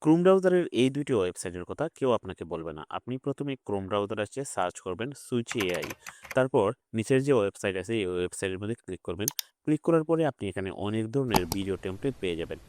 Chrome ব্রাউজারের এই ২ টি ওয়েবসাইটের কথা কেউ আপনাকে বলবে না। আপনি ১ম এ ক্রোম ব্রাউজারে এসে সার্চ করবেন সুইচ এআই। তারপর নিচের যে ওয়েবসাইট আছে এই ওয়েবসাইটের মধ্যে ক্লিক করবেন। ক্লিক করার পরে আপনি এখানে অনেক ধরনের ভিডিও টেমপ্লেট পেয়ে যাবেন।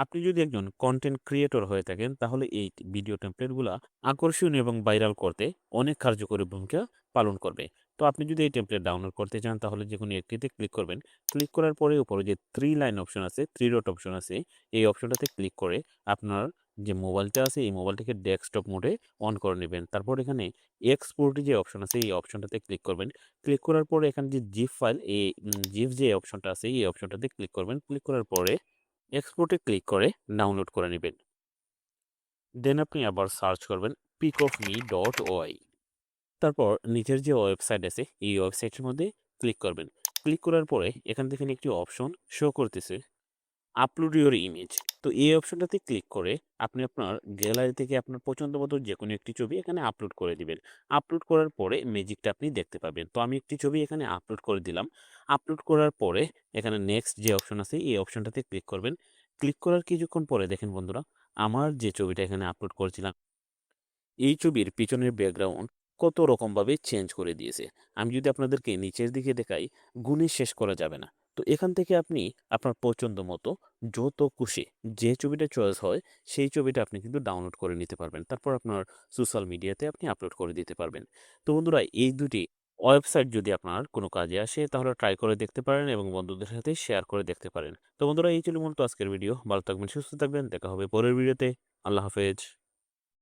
আপনি যদি একজন কনটেন্ট ক্রিয়েটর হয়ে থাকেন তাহলে এই ভিডিও টেমপ্লেটগুলা আকর্ষণীয় এবং ভাইরাল করতে অনেক কার্যকরী ভূমিকা পালন করবে। তো আপনি যদি এই টেমপ্লেট ডাউনলোড করতে চান তাহলে যেকোনো একটিতে ক্লিক করবেন। ক্লিক করার পরে উপরে যে 3 লাইন অপশন আছে, 3 ডট অপশন আছে, এই অপশনটাতে ক্লিক করে আপনার যে মোবাইলটা আছে এই মোবাইলটাকে ডেস্কটপ মোডে অন করে নিবেন। তারপর এখানে এক্সপোর্ট যে অপশন আছে এই অপশনটাতে ক্লিক করবেন। ক্লিক করার পরে এখানে যে জিপ ফাইল এই জিপ যে অপশনটা আছে এই অপশনটাতে ক্লিক করবেন। ক্লিক করার পরে এক্সপোর্টে ক্লিক করে ডাউনলোড করে নিবেন। দেন আপনি আবার সার্চ করবেন peakofme.oi। তারপর নিচের যে ওয়েবসাইট আছে এই ওয়েবসাইটের মধ্যে ক্লিক করবেন। ক্লিক করার পরে এখান থেকে একটি অপশন শো করতেছে আপলোড ইউর ইমেজ। তো এই অপশনটাতে ক্লিক করে আপনি আপনার গ্যালারি থেকে আপনার পছন্দ মতো যেকোনো একটি ছবি এখানে আপলোড করে দিবেন। আপলোড করার পরে ম্যাজিকটা আপনি দেখতে পাবেন। তো আমি একটি ছবি এখানে আপলোড করে দিলাম। আপলোড করার পরে এখানে নেক্সট যে অপশন আছে এই অপশনটাতে ক্লিক করবেন। ক্লিক করার কিছুক্ষণ পরে দেখেন বন্ধুরা, আমার যে ছবিটা এখানে আপলোড করেছিলাম এই ছবির পিছনের ব্যাকগ্রাউন্ড কত রকমভাবে চেঞ্জ করে দিয়েছে। আমি যদি আপনাদেরকে নিচের দিকে দেখাই, গুণে শেষ করা যাবে না। তো এখান থেকে আপনি আপনার পছন্দ মতো যত খুশি যে ছবিটা চয়েস হয় সেই ছবিটা আপনি কিন্তু ডাউনলোড করে নিতে পারবেন। তারপর আপনার সোশ্যাল মিডিয়াতে আপনি আপলোড করে দিতে পারবেন। তো বন্ধুরা এই দুটি ওয়েবসাইট যদি আপনার কোনো কাজে আসে তাহলে ট্রাই করে দেখতে পারেন এবং বন্ধুদের সাথে শেয়ার করে দেখতে পারেন। তো বন্ধুরা এই ছিল মূলত আজকের ভিডিও। ভালো থাকবেন, সুস্থ থাকবেন। দেখা হবে পরের ভিডিওতে। আল্লাহ হাফেজ।